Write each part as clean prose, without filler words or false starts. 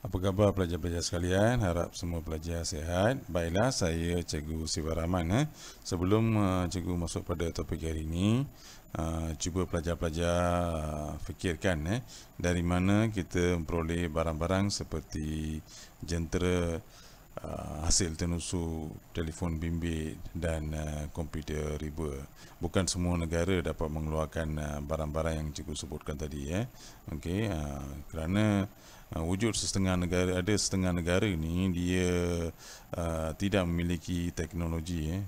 Apa khabar pelajar-pelajar sekalian? Harap semua pelajar sihat. Baiklah, saya Cikgu Siva Rahman. Sebelum Cikgu masuk pada topik hari ini, cuba pelajar-pelajar fikirkan dari mana kita memperoleh barang-barang seperti jentera, hasil tenusu, telefon bimbit dan komputer riba. Bukan semua negara dapat mengeluarkan barang-barang yang cikgu sebutkan tadi. Okey, kerana wujud setengah negara, ada setengah negara ni dia tidak memiliki teknologi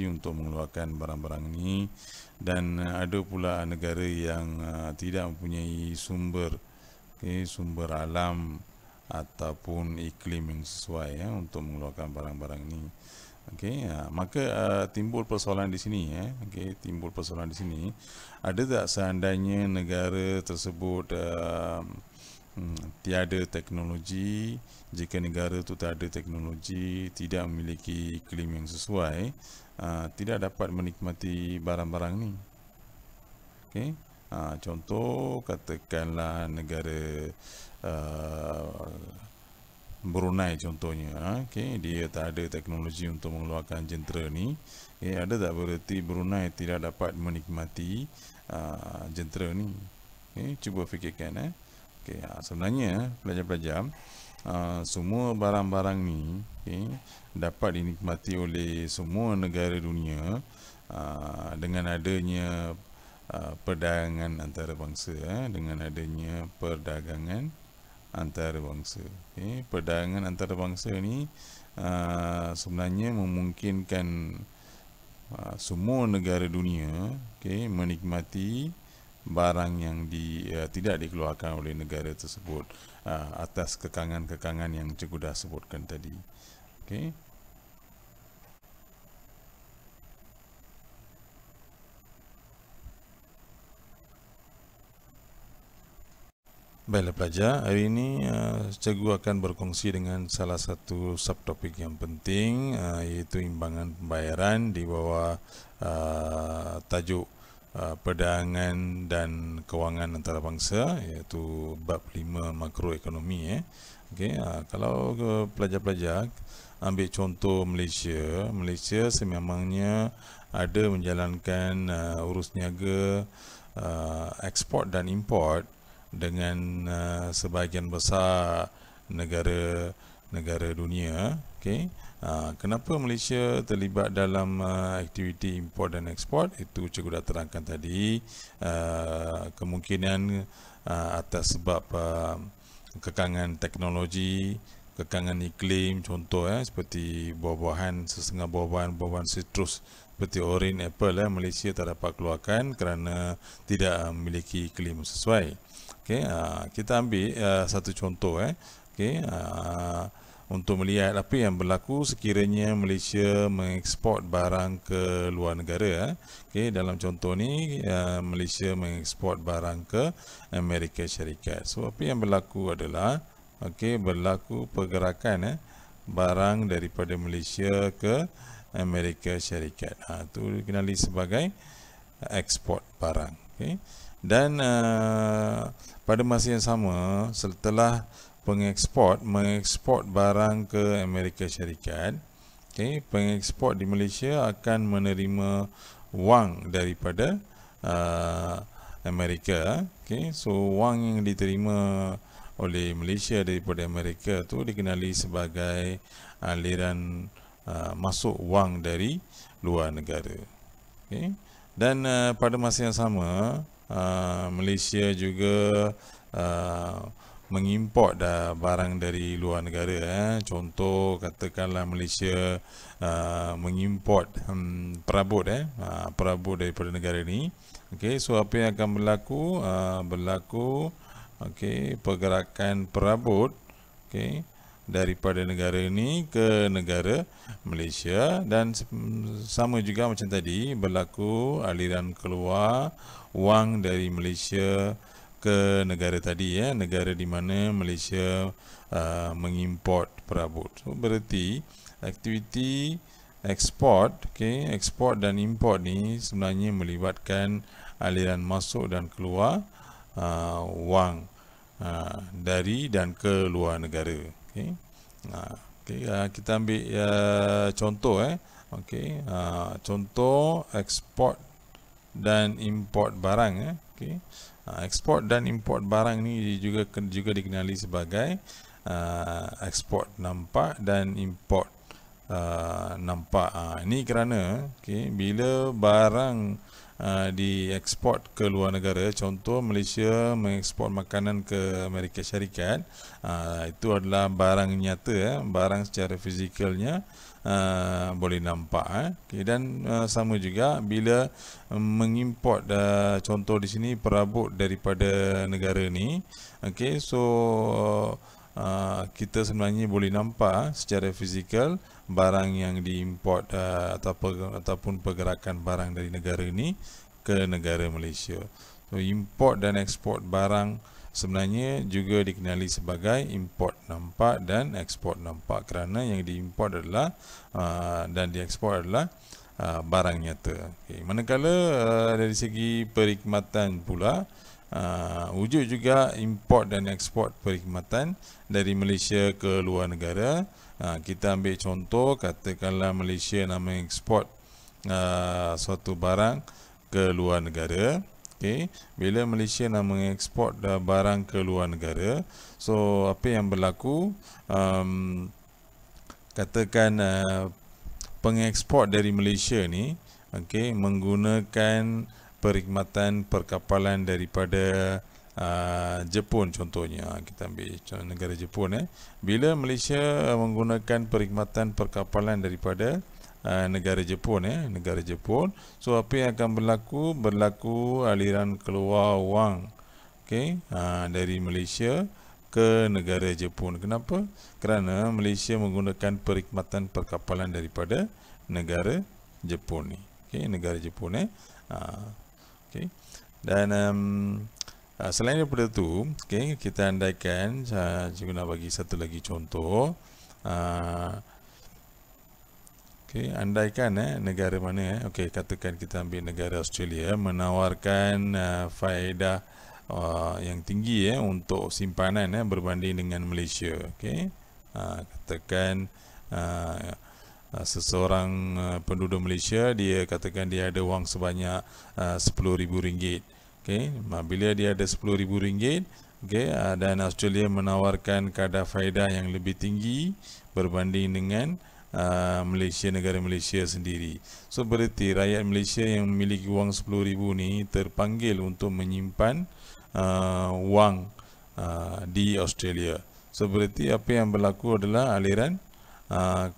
untuk mengeluarkan barang-barang ni, dan ada pula negara yang tidak mempunyai sumber alam ataupun iklim yang sesuai untuk mengeluarkan barang-barang ni. Maka timbul persoalan di sini timbul persoalan di sini, ada tak seandainya negara tersebut tiada teknologi, jika negara itu tak ada teknologi, tidak memiliki iklim yang sesuai, tidak dapat menikmati barang-barang ni. Contoh katakanlah negara Brunei contohnya, dia tak ada teknologi untuk mengeluarkan jentera ni. Ada tak bererti Brunei tidak dapat menikmati jentera ni? Cuba fikirkan. Sebenarnya pelajar-pelajar, semua barang-barang ni dapat dinikmati oleh semua negara dunia dengan adanya perdagangan antarabangsa. Dengan adanya perdagangan antarabangsa. Perdagangan antarabangsa ni sebenarnya memungkinkan semua negara dunia menikmati barang yang tidak dikeluarkan oleh negara tersebut atas kekangan-kekangan yang cikgu dah sebutkan tadi. Baiklah pelajar, hari ini cikgu akan berkongsi dengan salah satu subtopik yang penting, iaitu imbangan pembayaran di bawah tajuk perdagangan dan kewangan antarabangsa, iaitu bab 5 makroekonomi. Kalau pelajar-pelajar ambil contoh Malaysia sememangnya ada menjalankan urus niaga ekspor dan import dengan sebahagian besar negara dunia. Kenapa Malaysia terlibat dalam aktiviti import dan ekspor? Itu cikgu dah terangkan tadi. Kemungkinan atas sebab kekangan teknologi, kekangan iklim, contoh seperti buah-buahan, setengah buah-buahan sitrus seperti orange, apple, Malaysia tak dapat keluarkan kerana tidak memiliki iklim sesuai. Kita ambil satu contoh untuk melihat apa yang berlaku sekiranya Malaysia mengekspor barang ke luar negara. Dalam contoh ni Malaysia mengekspor barang ke Amerika Syarikat. So apa yang berlaku adalah berlaku pergerakan barang daripada Malaysia ke Amerika Syarikat. Itu dikenali sebagai ekspor barang. Dan pada masa yang sama, setelah mengekspor barang ke Amerika Syarikat, pengekspor di Malaysia akan menerima wang daripada Amerika. So wang yang diterima oleh Malaysia daripada Amerika tu dikenali sebagai aliran masuk wang dari luar negara. Dan pada masa yang sama, Malaysia juga mengimport barang dari luar negara. Contoh katakanlah Malaysia mengimport perabot daripada negara ni. So apa yang akan berlaku? Pergerakan perabot daripada negara ini ke negara Malaysia, dan sama juga macam tadi berlaku aliran keluar wang dari Malaysia ke negara tadi, negara di mana Malaysia mengimport perabot. So berarti aktiviti ekspor dan import ni sebenarnya melibatkan aliran masuk dan keluar wang dari dan ke luar negara. Okey. Kita ambil contoh okey. Contoh ekspor dan import barang okey. Ekspor dan import barang ni juga dikenali sebagai ekspor nampak dan import nampak. Ini kerana bila barang diekspor ke luar negara, contoh Malaysia mengekspor makanan ke Amerika Syarikat, itu adalah barang nyata, barang secara fizikalnya boleh nampak. Dan sama juga bila mengimport, contoh di sini perabot daripada negara ni, so kita sebenarnya boleh nampak secara fizikal barang yang diimport ataupun pergerakan barang dari negara ini ke negara Malaysia. So import dan ekspor barang sebenarnya juga dikenali sebagai import nampak dan ekspor nampak, kerana yang diimport adalah dan diekspor adalah barang nyata. Manakala dari segi perkhidmatan pula, wujud juga import dan ekspor perkhidmatan dari Malaysia ke luar negara. Kita ambil contoh, katakanlah Malaysia nak mengekspor suatu barang ke luar negara. Bila Malaysia nak mengekspor barang ke luar negara, so apa yang berlaku, katakan pengekspor dari Malaysia ni menggunakan perkhidmatan perkapalan daripada Jepun contohnya. Kita ambil contoh negara Jepun. Bila Malaysia menggunakan perkhidmatan perkapalan daripada negara Jepun, so apa yang akan berlaku aliran keluar wang dari Malaysia ke negara Jepun. Kenapa? Kerana Malaysia menggunakan perkhidmatan perkapalan daripada negara Jepun ni. Negara Jepun dan selain daripada tu, kita andaikan, cikgu nak bagi satu lagi contoh. Andaikan negara mana, katakan kita ambil negara Australia, menawarkan faedah yang tinggi untuk simpanan berbanding dengan Malaysia. Katakan seseorang penduduk Malaysia, dia katakan dia ada wang sebanyak RM10,000. Bila dia ada RM10,000, dan Australia menawarkan kadar faedah yang lebih tinggi berbanding dengan Malaysia, negara Malaysia sendiri. So berarti rakyat Malaysia yang memiliki wang RM10,000 ni terpanggil untuk menyimpan wang di Australia. So berarti apa yang berlaku adalah aliran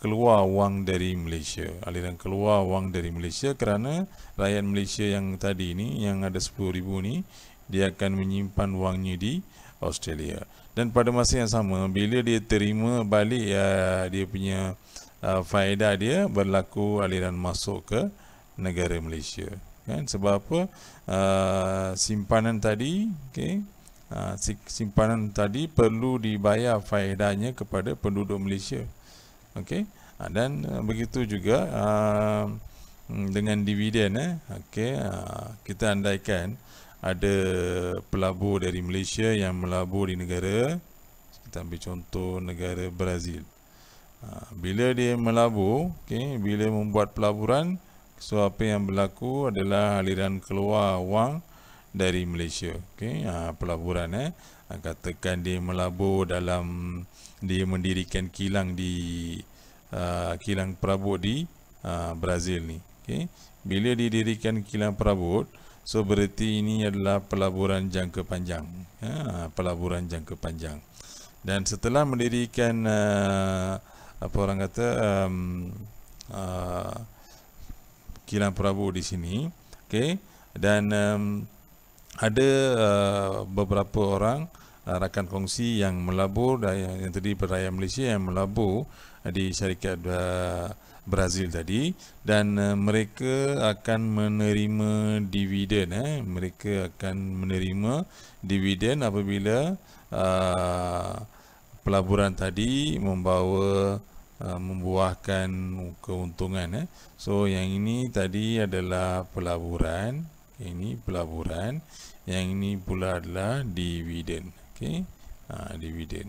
keluar wang dari Malaysia. Aliran keluar wang dari Malaysia kerana rakyat Malaysia yang tadi ni, yang ada RM10,000 ni, dia akan menyimpan wangnya di Australia. Dan pada masa yang sama, bila dia terima balik dia punya faedah dia, berlaku aliran masuk ke negara Malaysia. Sebab apa? Simpanan tadi, simpanan tadi perlu dibayar faedahnya kepada penduduk Malaysia. Dan begitu juga dengan dividen. Kita andaikan ada pelabur dari Malaysia yang melabur di negara, kita ambil contoh negara Brazil. Bila dia melabur, bila membuat pelaburan, so apa yang berlaku adalah aliran keluar wang dari Malaysia. Pelaburan katakan dia melabur dalam, dia mendirikan kilang di kilang perabot di Brazil ni. Bila didirikan kilang perabot, so berarti ini adalah pelaburan jangka panjang. Pelaburan jangka panjang. Dan setelah mendirikan apa orang kata kilang perabot di sini, dan ada beberapa orang rakan kongsi yang melabur, yang tadi rakyat Malaysia yang melabur di syarikat Brazil tadi, dan mereka akan menerima dividen. Mereka akan menerima dividen apabila pelaburan tadi membuahkan keuntungan. So yang ini tadi adalah pelaburan, ini pelaburan, yang ini pula adalah dividen. Okey, dividen.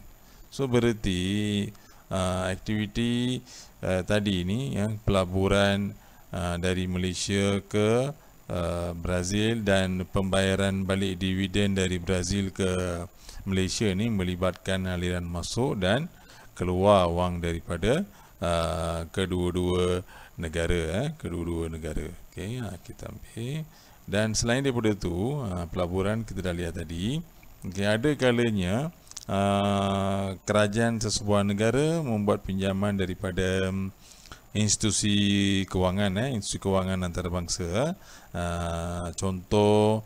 So berarti aktiviti tadi ni yang pelaburan dari Malaysia ke Brazil dan pembayaran balik dividen dari Brazil ke Malaysia ni melibatkan aliran masuk dan keluar wang daripada kedua-dua negara. Okey, kita ambil. Dan selain daripada tu, pelaburan kita dah lihat tadi. Okey, ada kalanya kerajaan sesebuah negara membuat pinjaman daripada institusi kewangan antarabangsa. Contoh,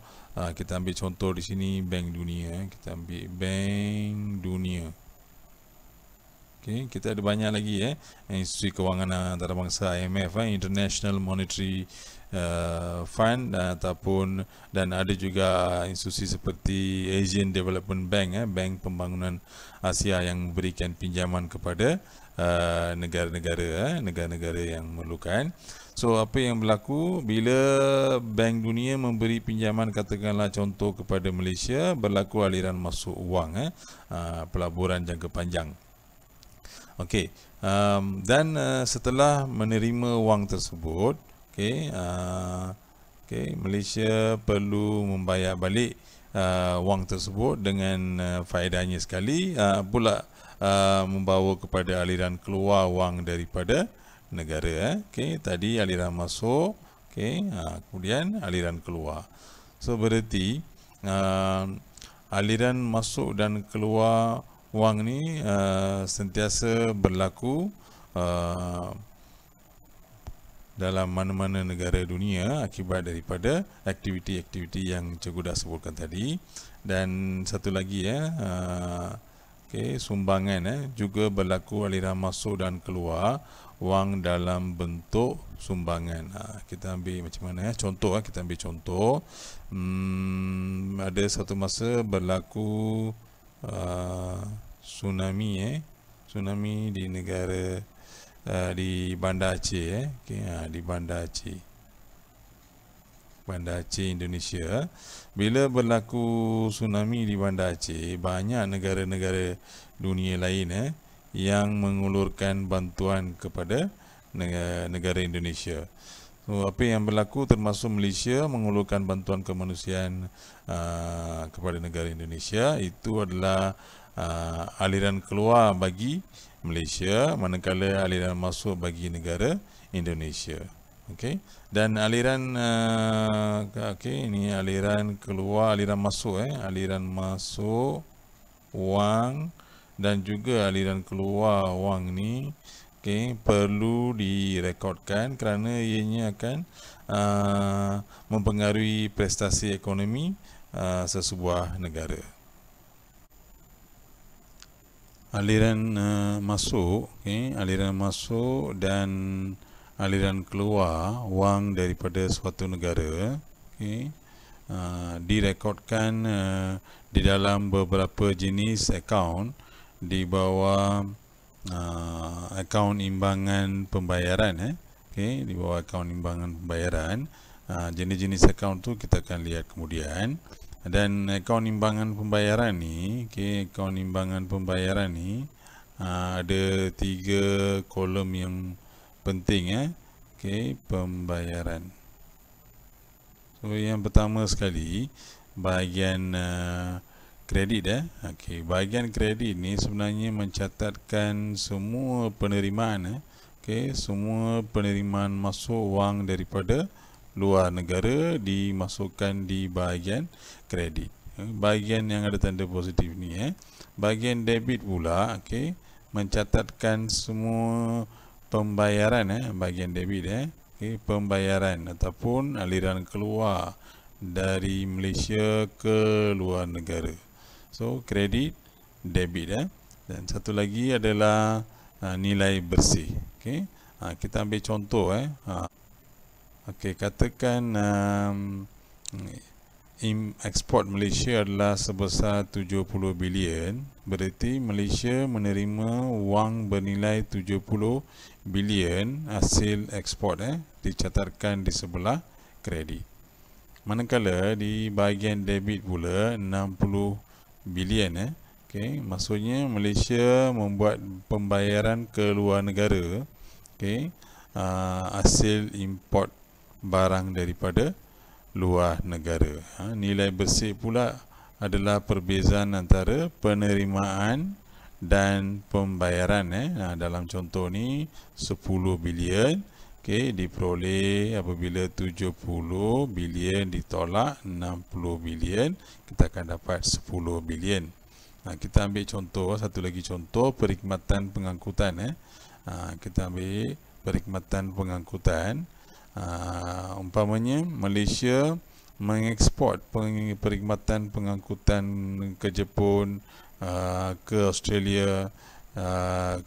kita ambil contoh di sini Bank Dunia. Kita ambil Bank Dunia. Okay, kita ada banyak lagi institusi kewangan antarabangsa, IMF, International Monetary Fund, ataupun dan ada juga institusi seperti Asian Development Bank, Bank Pembangunan Asia yang memberikan pinjaman kepada negara-negara yang memerlukan. So apa yang berlaku bila Bank Dunia memberi pinjaman, katakanlah contoh kepada Malaysia, berlaku aliran masuk wang pelaburan jangka panjang. Okey, dan setelah menerima wang tersebut, Malaysia perlu membayar balik wang tersebut dengan faedahnya sekali, pula membawa kepada aliran keluar wang daripada negara. Tadi aliran masuk, kemudian aliran keluar. So berarti aliran masuk dan keluar wang ni sentiasa berlaku dalam mana-mana negara dunia akibat daripada aktiviti-aktiviti yang cikgu dah sebutkan tadi. Dan satu lagi sumbangan juga berlaku aliran masuk dan keluar wang dalam bentuk sumbangan. Kita ambil macam mana contoh, kita ambil contoh. Ada satu masa berlaku tsunami di negara di Bandar Aceh, di Bandar Aceh, Indonesia. Bila berlaku tsunami di Bandar Aceh, banyak negara-negara dunia lain yang mengulurkan bantuan kepada negara Indonesia. So, apa yang berlaku termasuk Malaysia mengulurkan bantuan kemanusiaan kepada negara Indonesia. Itu adalah aliran keluar bagi Malaysia, manakala aliran masuk bagi negara Indonesia. Okey, dan aliran ini aliran keluar, aliran masuk aliran masuk wang dan juga aliran keluar wang ni perlu direkodkan kerana ianya akan mempengaruhi prestasi ekonomi sesebuah negara. Aliran masuk, aliran masuk dan aliran keluar wang daripada suatu negara direkodkan di dalam beberapa jenis akaun di bawah akaun imbangan pembayaran. Di bawah akaun imbangan pembayaran. Jenis-jenis akaun tu kita akan lihat kemudian. Dan akaun imbangan pembayaran ni, akaun imbangan pembayaran ni ada 3 kolom yang penting. Pembayaran. So yang pertama sekali bahagian kredit. Bahagian kredit ni sebenarnya mencatatkan semua penerimaan semua penerimaan masuk wang daripada luar negara dimasukkan di bahagian kredit. Bahagian yang ada tanda positif ni bahagian debit pula mencatatkan semua pembayaran bahagian debit pembayaran ataupun aliran keluar dari Malaysia ke luar negara. So kredit, debit dan satu lagi adalah nilai bersih. Kita ambil contoh katakan ekspor Malaysia adalah sebesar 70 bilion. Berarti Malaysia menerima wang bernilai 70 bilion hasil ekspor dicatatkan di sebelah kredit. Manakala di bahagian debit pula 60 bilion. Okey, maksudnya Malaysia membuat pembayaran ke luar negara, okey, hasil import barang daripada luar negara. Nilai bersih pula adalah perbezaan antara penerimaan dan pembayaran. Dalam contoh ni 10 bilion, okey, diperoleh apabila 70 bilion ditolak 60 bilion, kita akan dapat 10 bilion. Kita ambil contoh, satu lagi contoh perkhidmatan pengangkutan. Kita ambil perkhidmatan pengangkutan. Umpamanya Malaysia mengeksport perkhidmatan pengangkutan ke Jepun, ke Australia,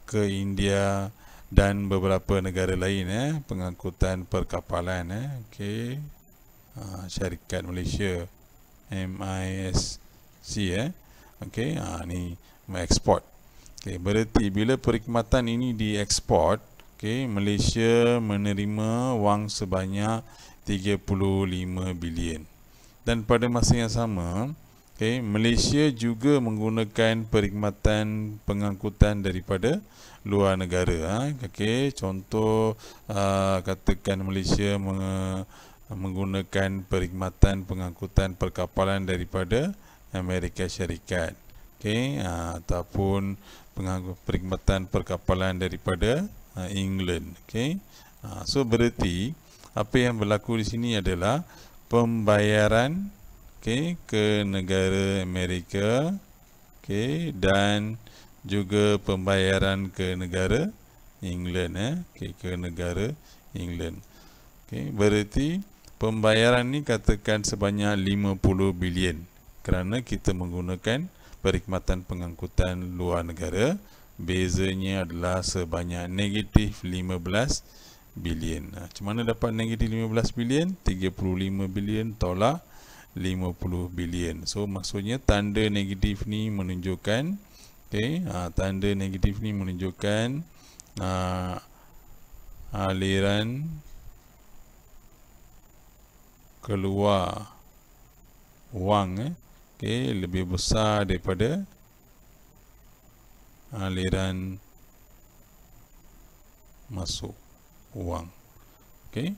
ke India dan beberapa negara lain, pengangkutan perkapalan. Okey, syarikat Malaysia MISC. Okey, ni mengeksport. Okey, berarti bila perkhidmatan ini dieksport, okey, Malaysia menerima wang sebanyak 35 bilion. Dan pada masa yang sama, okey, Malaysia juga menggunakan perkhidmatan pengangkutan daripada luar negara. Okey, contoh katakan Malaysia menggunakan perkhidmatan pengangkutan perkapalan daripada Amerika Syarikat, okey, ataupun perkhidmatan perkapalan daripada England, okey. So berarti apa yang berlaku di sini adalah pembayaran, okey, ke negara Amerika, okey, dan juga pembayaran ke negara England, okey, ke negara England. Okey, berarti pembayaran ni katakan sebanyak 50 bilion kerana kita menggunakan perkhidmatan pengangkutan luar negara. Bezanya adalah sebanyak negatif 15 bilion. Macam mana dapat negatif 15 bilion? 35 bilion tolak 50 bilion. So maksudnya tanda negatif ni menunjukkan, okey, tanda negatif ni menunjukkan aliran keluar wang, okey, lebih besar daripada aliran masuk wang. Okey.